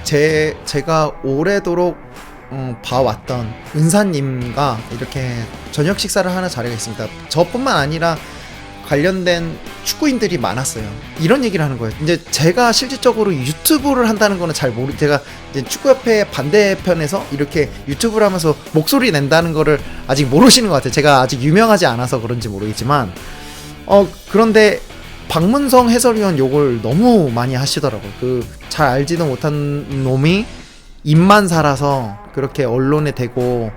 제가 오래도록 봐왔던 은사님과 이렇게 저녁 식사를 하는 자리가 있습니다. 저뿐만 아니라 관련된 축구인들이 많았어요. 이런 얘기를 하는 거예요. 이제 제가 실질적으로 유튜브를 한다는 거는 잘 제가 이제 축구협회 반대편에서 이렇게 유튜브를 하면서 목소리 낸다는 거를 아직 모르시는 것 같아요. 제가 아직 유명하지 않아서 그런지 모르겠지만 그런데 박문성 해설위원 욕을 너무 많이 하시더라고요. 잘 알지도 못한 놈이 입만 살아서 그렇게 언론에 대고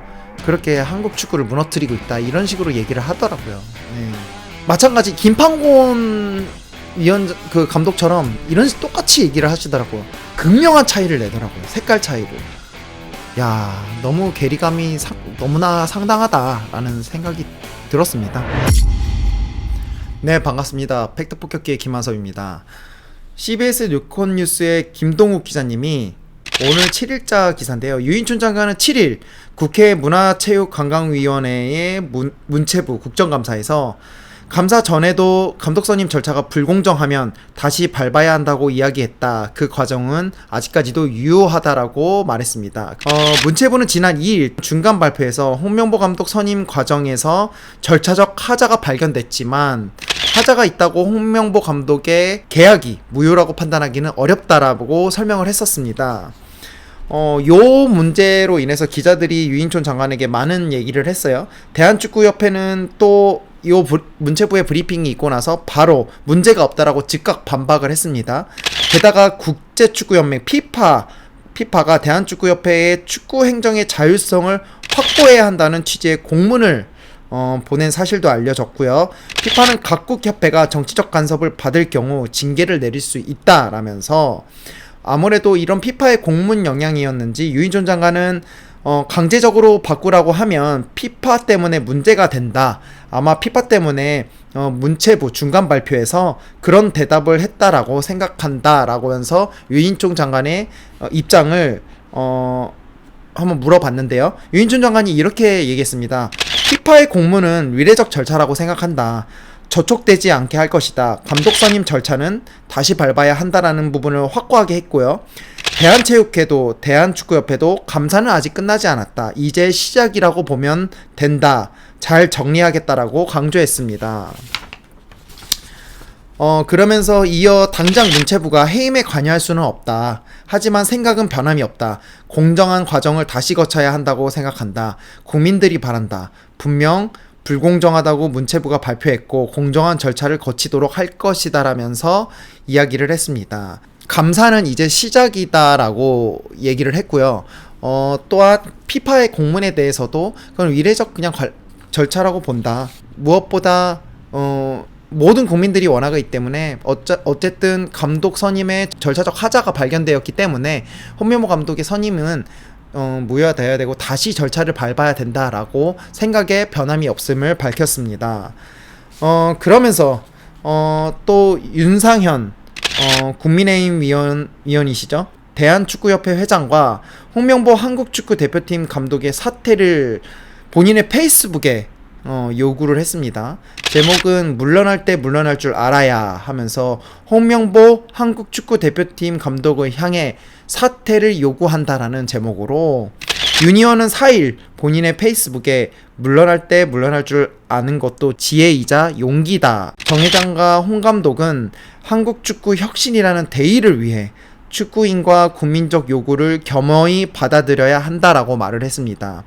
그렇게 한국 축구를 무너뜨리고 있다, 이런 식으로 얘기를 하더라고요. 네. 마찬가지 김판곤 감독처럼 똑같이 얘기를 하시더라고요. 극명한 차이를 내더라고요. 색깔 차이를. 야, 너무 괴리감이 너무나 상당하다라는 생각이 들었습니다. 네, 반갑습니다. 팩트폭격기의 김한섭입니다. CBS 뉴콘뉴스의 김동욱 기자님이 오늘 7일자 기사인데요. 유인춘 장관은 7일 국회 문화체육관광위원회의 문체부 국정감사에서 감사 전에도 감독 선임 절차가 불공정하면 다시 밟아야 한다고 이야기했다. 그 과정은 아직까지도 유효하다라고 말했습니다. 문체부는 지난 2일 중간 발표에서 홍명보 감독 선임 과정에서 절차적 하자가 발견됐지만 하자가 있다고 홍명보 감독의 계약이 무효라고 판단하기는 어렵다라고 설명을 했었습니다. 요 문제로 인해서 기자들이 유인촌 장관에게 많은 얘기를 했어요. 대한축구협회는 또 요 문체부의 브리핑이 있고 나서 바로 문제가 없다라고 즉각 반박을 했습니다. 게다가 국제축구연맹 피파가 대한축구협회의 축구 행정의 자율성을 확보해야 한다는 취지의 공문을 보낸 사실도 알려졌고요. 피파는 각국 협회가 정치적 간섭을 받을 경우 징계를 내릴 수 있다라면서 아무래도 이런 피파의 공문 영향이었는지 유인촌 장관은 강제적으로 바꾸라고 하면 피파 때문에 문제가 된다. 아마 피파 때문에 문체부 중간 발표에서 그런 대답을 했다라고 생각한다라고 하면서 유인촌 장관의 입장을 한번 물어봤는데요. 유인촌 장관이 이렇게 얘기했습니다. 피파의 공문은 위례적 절차라고 생각한다. 저촉되지 않게 할 것이다. 감독 선임 절차는 다시 밟아야 한다라는 부분을 확고하게 했고요. 대한체육회도 대한축구협회도 감사는 아직 끝나지 않았다. 이제 시작이라고 보면 된다. 잘 정리하겠다라고 강조했습니다. 그러면서 이어 당장 문체부가 해임에 관여할 수는 없다. 하지만 생각은 변함이 없다. 공정한 과정을 다시 거쳐야 한다고 생각한다. 국민들이 바란다. 분명 불공정하다고 문체부가 발표했고 공정한 절차를 거치도록 할 것이다라면서 이야기를 했습니다. 감사는 이제 시작이다라고 얘기를 했고요. 또한 피파의 공문에 대해서도 그건 위례적 절차라고 본다. 무엇보다 모든 국민들이 원하기 때문에 어쨌든 감독 선임의 절차적 하자가 발견되었기 때문에 홍명보 감독의 선임은 무효화되어야 되고 다시 절차를 밟아야 된다라고 생각에 변함이 없음을 밝혔습니다. 그러면서 또 윤상현 국민의힘 위원이시죠. 대한축구협회 회장과 홍명보 한국축구 대표팀 감독의 사퇴를 본인의 페이스북에 요구를 했습니다. 제목은 물러날 때 물러날 줄 알아야 하면서 홍명보 한국축구 대표팀 감독을 향해 사퇴를 요구한다라는 제목으로 유니언은 4일 본인의 페이스북에 물러날 때 물러날 줄 아는 것도 지혜이자 용기다. 정 회장과 홍 감독은 한국축구 혁신이라는 대의를 위해 축구인과 국민적 요구를 겸허히 받아들여야 한다라고 말을 했습니다.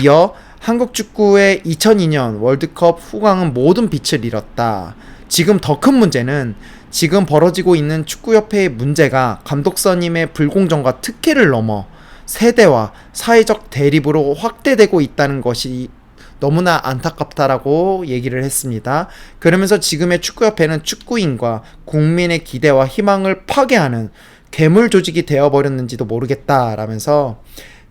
이어 한국 축구의 2002년 월드컵 후광은 모든 빛을 잃었다. 지금 더 큰 문제는 지금 벌어지고 있는 축구협회의 문제가 감독 선임의 불공정과 특혜를 넘어 세대와 사회적 대립으로 확대되고 있다는 것이 너무나 안타깝다라고 얘기를 했습니다. 그러면서 지금의 축구협회는 축구인과 국민의 기대와 희망을 파괴하는 괴물 조직이 되어버렸는지도 모르겠다라면서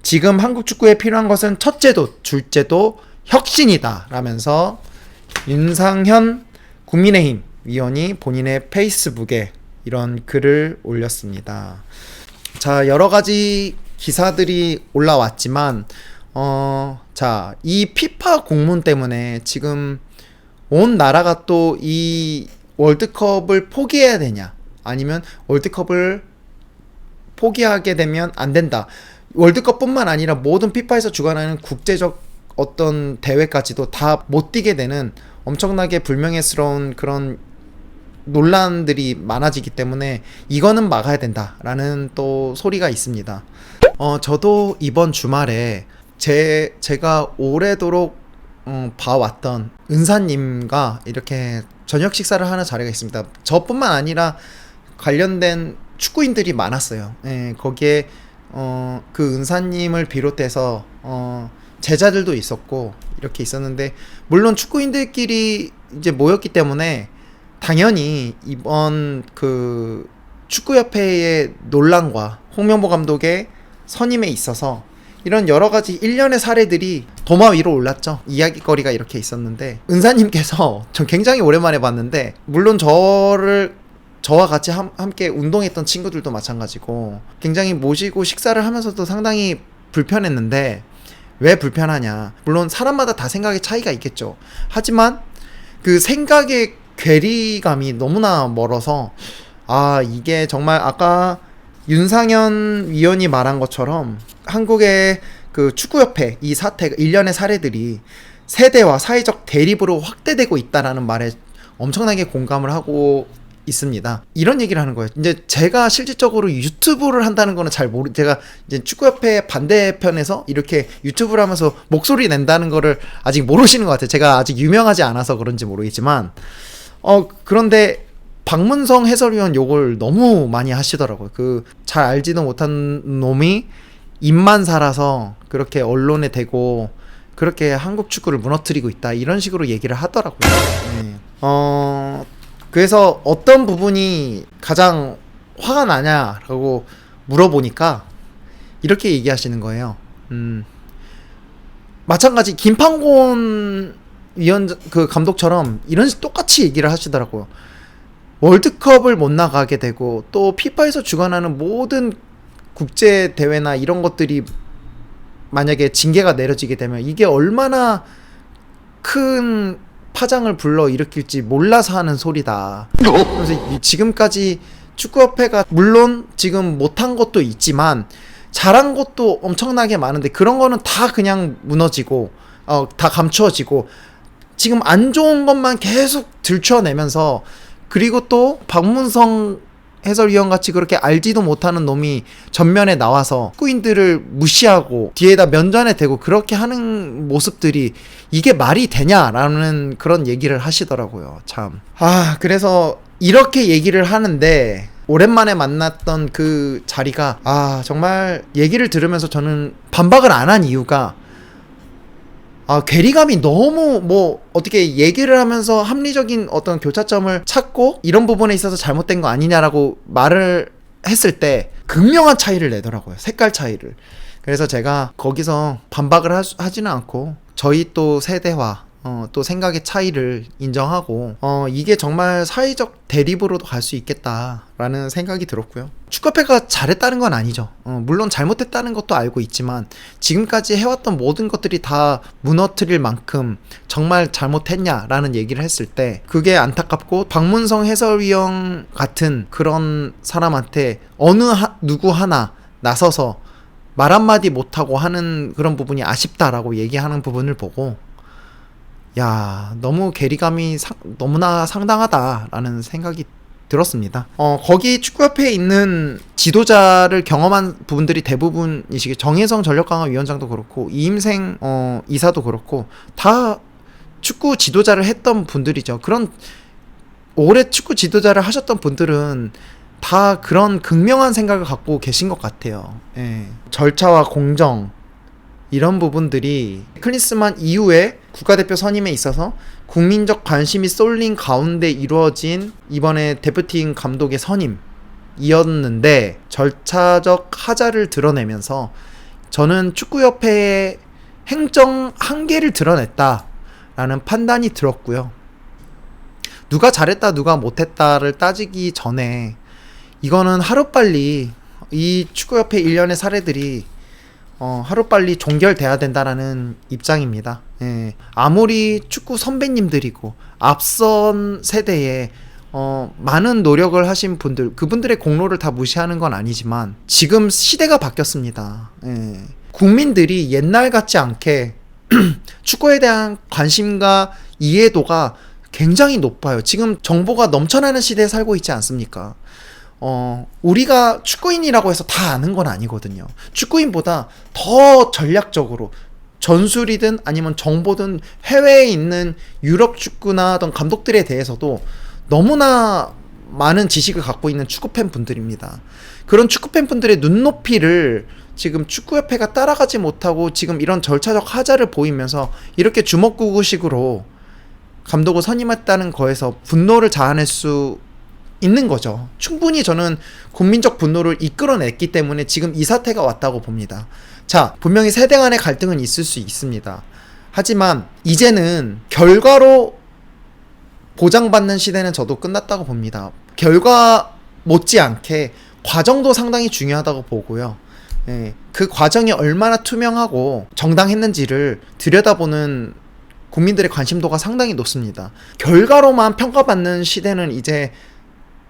지금 한국 축구에 필요한 것은 첫째도 둘째도 혁신이다 라면서 윤상현 국민의힘 위원이 본인의 페이스북에 이런 글을 올렸습니다. 자, 여러가지 기사들이 올라왔지만 이 피파 공문 때문에 지금 온 나라가 또 이 월드컵을 포기해야 되냐, 아니면 월드컵을 포기하게 되면 안 된다. 월드컵뿐만 아니라 모든 피파에서 주관하는 국제적 어떤 대회까지도 다 못 뛰게 되는 엄청나게 불명예스러운 그런 논란들이 많아지기 때문에 이거는 막아야 된다라는 또 소리가 있습니다. 저도 이번 주말에 제가 오래도록 봐왔던 은사님과 이렇게 저녁 식사를 하는 자리가 있습니다. 저뿐만 아니라 관련된 축구인들이 많았어요. 예, 거기에 그 은사님을 비롯해서 제자들도 있었고 이렇게 있었는데, 물론 축구인들끼리 이제 모였기 때문에 당연히 이번 그 축구협회의 논란과 홍명보 감독의 선임에 있어서 이런 여러가지 일련의 사례들이 도마 위로 올랐죠. 이야기거리가 이렇게 있었는데, 은사님께서 전 굉장히 오랜만에 봤는데, 물론 저와 같이 함께 운동했던 친구들도 마찬가지고 굉장히 모시고 식사를 하면서도 상당히 불편했는데, 왜 불편하냐, 물론 사람마다 다 생각의 차이가 있겠죠. 하지만 그 생각의 괴리감이 너무나 멀어서, 이게 정말 아까 윤상현 위원이 말한 것처럼 한국의 그 축구협회 이 사태가 일련의 사례들이 세대와 사회적 대립으로 확대되고 있다라는 말에 엄청나게 공감을 하고 있습니다. 이런 얘기를 하는 거예요. 이제 제가 실질적으로 유튜브를 한다는 거는 제가 이제 축구협회 반대편에서 이렇게 유튜브를 하면서 목소리 낸다는 거를 아직 모르시는 것 같아요. 제가 아직 유명하지 않아서 그런지 모르겠지만, 그런데 박문성 해설위원 욕을 너무 많이 하시더라고요. 그 잘 알지도 못한 놈이 입만 살아서 그렇게 언론에 대고 그렇게 한국 축구를 무너뜨리고 있다, 이런 식으로 얘기를 하더라고요. 네. 그래서 어떤 부분이 가장 화가 나냐라고 물어보니까 이렇게 얘기하시는 거예요. 마찬가지 김판곤 그 감독처럼 똑같이 얘기를 하시더라고요. 월드컵을 못 나가게 되고 또 피파에서 주관하는 모든 국제 대회나 이런 것들이 만약에 징계가 내려지게 되면 이게 얼마나 큰 파장을 불러일으킬지 몰라서 하는 소리다. 그래서 지금까지 축구협회가 물론 지금 못한 것도 있지만 잘한 것도 엄청나게 많은데, 그런 거는 다 그냥 무너지고 다 감추어지고 지금 안 좋은 것만 계속 들춰내면서, 그리고 또 박문성 해설위원 같이 그렇게 알지도 못하는 놈이 전면에 나와서 축구인들을 무시하고 뒤에다 면전에 대고 그렇게 하는 모습들이 이게 말이 되냐라는 그런 얘기를 하시더라고요. 참. 그래서 이렇게 얘기를 하는데, 오랜만에 만났던 그 자리가 정말 얘기를 들으면서 저는 반박을 안 한 이유가, 괴리감이 너무 어떻게 얘기를 하면서 합리적인 어떤 교차점을 찾고 이런 부분에 있어서 잘못된 거 아니냐라고 말을 했을 때 극명한 차이를 내더라고요. 색깔 차이를. 그래서 제가 거기서 반박을 하지는 않고 저희 또 세대와 또 생각의 차이를 인정하고 이게 정말 사회적 대립으로도 갈 수 있겠다라는 생각이 들었고요. 축구협회가 잘했다는 건 아니죠. 물론 잘못했다는 것도 알고 있지만 지금까지 해왔던 모든 것들이 다 무너뜨릴 만큼 정말 잘못했냐라는 얘기를 했을 때 그게 안타깝고, 박문성 해설위원 같은 그런 사람한테 누구 하나 나서서 말 한마디 못하고 하는 그런 부분이 아쉽다라고 얘기하는 부분을 보고, 너무 괴리감이 너무나 상당하다라는 생각이 들었습니다. 거기 축구협회에 있는 지도자를 경험한 부분들이 대부분이시게, 정혜성 전력강화위원장도 그렇고 이임생 이사도 그렇고 다 축구 지도자를 했던 분들이죠. 그런 오래 축구 지도자를 하셨던 분들은 다 그런 극명한 생각을 갖고 계신 것 같아요. 절차와 공정, 이런 부분들이 클린스만 이후에 국가대표 선임에 있어서 국민적 관심이 쏠린 가운데 이루어진 이번에 대표팀 감독의 선임이었는데, 절차적 하자를 드러내면서 저는 축구협회의 행정 한계를 드러냈다라는 판단이 들었고요. 누가 잘했다 누가 못했다를 따지기 전에 이거는 하루빨리 이 축구협회 일련의 사례들이 하루빨리 종결돼야 된다라는 입장입니다. 아무리 축구 선배님들이고 앞선 세대에 많은 노력을 하신 분들, 그분들의 공로를 다 무시하는 건 아니지만 지금 시대가 바뀌었습니다. 예. 국민들이 옛날 같지 않게 축구에 대한 관심과 이해도가 굉장히 높아요. 지금 정보가 넘쳐나는 시대에 살고 있지 않습니까? 우리가 축구인이라고 해서 다 아는 건 아니거든요. 축구인보다 더 전략적으로 전술이든 아니면 정보든 해외에 있는 유럽 축구나 어떤 감독들에 대해서도 너무나 많은 지식을 갖고 있는 축구팬 분들입니다. 그런 축구팬 분들의 눈높이를 지금 축구협회가 따라가지 못하고 지금 이런 절차적 하자를 보이면서 이렇게 주먹구구식으로 감독을 선임했다는 거에서 분노를 자아낼 수 있는 거죠. 충분히 저는 국민적 분노를 이끌어냈기 때문에 지금 이 사태가 왔다고 봅니다. 자, 분명히 세대 간의 갈등은 있을 수 있습니다. 하지만 이제는 결과로 보장받는 시대는 저도 끝났다고 봅니다. 결과 못지않게 과정도 상당히 중요하다고 보고요. 예, 그 과정이 얼마나 투명하고 정당했는지를 들여다보는 국민들의 관심도가 상당히 높습니다. 결과로만 평가받는 시대는 이제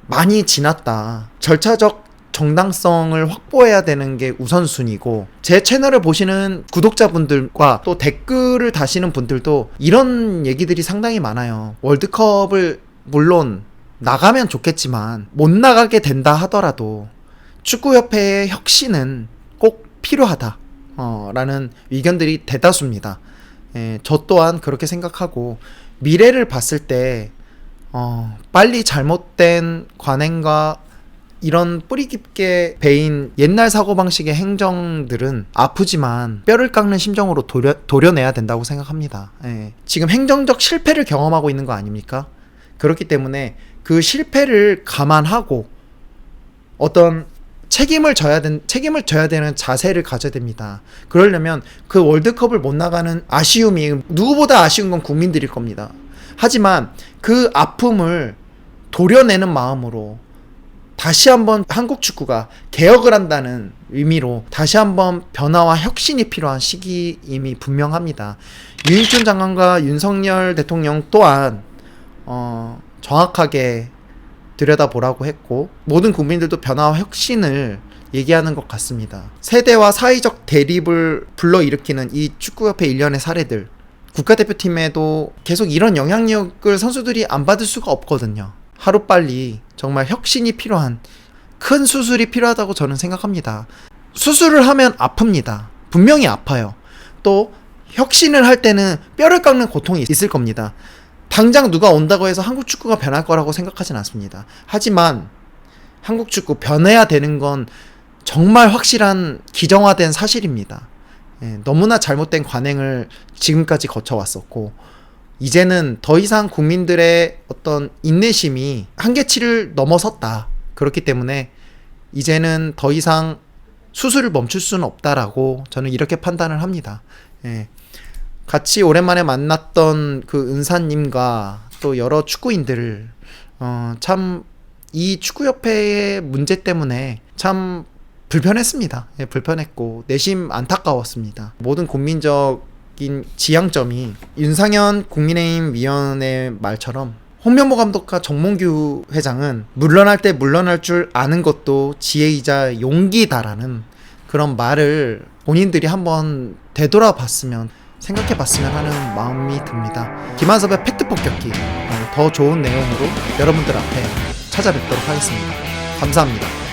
많이 지났다. 절차적 정당성을 확보해야 되는 게 우선순위고, 제 채널을 보시는 구독자분들과 또 댓글을 다시는 분들도 이런 얘기들이 상당히 많아요. 월드컵을 물론 나가면 좋겠지만 못 나가게 된다 하더라도 축구협회의 혁신은 꼭 필요하다 라는 의견들이 대다수입니다. 저 또한 그렇게 생각하고, 미래를 봤을 때 빨리 잘못된 관행과 이런 뿌리 깊게 배인 옛날 사고방식의 행정들은 아프지만 뼈를 깎는 심정으로 도려내야 된다고 생각합니다. 지금 행정적 실패를 경험하고 있는 거 아닙니까? 그렇기 때문에 그 실패를 감안하고 어떤 책임을 져야 되는 자세를 가져야 됩니다. 그러려면 그 월드컵을 못 나가는 아쉬움이, 누구보다 아쉬운 건 국민들일 겁니다. 하지만 그 아픔을 도려내는 마음으로 다시 한번 한국 축구가 개혁을 한다는 의미로 다시 한번 변화와 혁신이 필요한 시기임이 분명합니다. 유인춘 장관과 윤석열 대통령 또한 정확하게 들여다보라고 했고, 모든 국민들도 변화와 혁신을 얘기하는 것 같습니다. 세대와 사회적 대립을 불러일으키는 이 축구협회 일련의 사례들, 국가대표팀에도 계속 이런 영향력을 선수들이 안 받을 수가 없거든요. 하루빨리 정말 혁신이 필요한, 큰 수술이 필요하다고 저는 생각합니다. 수술을 하면 아픕니다. 분명히 아파요. 또 혁신을 할 때는 뼈를 깎는 고통이 있을 겁니다. 당장 누가 온다고 해서 한국 축구가 변할 거라고 생각하진 않습니다. 하지만 한국 축구 변해야 되는 건 정말 확실한 기정화된 사실입니다. 너무나 잘못된 관행을 지금까지 거쳐왔었고, 이제는 더 이상 국민들의 어떤 인내심이 한계치를 넘어섰다. 그렇기 때문에 이제는 더 이상 수술을 멈출 수는 없다라고 저는 이렇게 판단을 합니다. 같이 오랜만에 만났던 그 은사님과 또 여러 축구인들, 참 이 축구협회의 문제 때문에 참 불편했습니다. 불편했고 내심 안타까웠습니다. 모든 국민적인 지향점이 윤상현 국민의힘 위원의 말처럼, 홍명보 감독과 정몽규 회장은 물러날 때 물러날 줄 아는 것도 지혜이자 용기다라는 그런 말을 본인들이 한번 되돌아봤으면, 생각해봤으면 하는 마음이 듭니다. 김한섭의 팩트폭격기, 더 좋은 내용으로 여러분들 앞에 찾아뵙도록 하겠습니다. 감사합니다.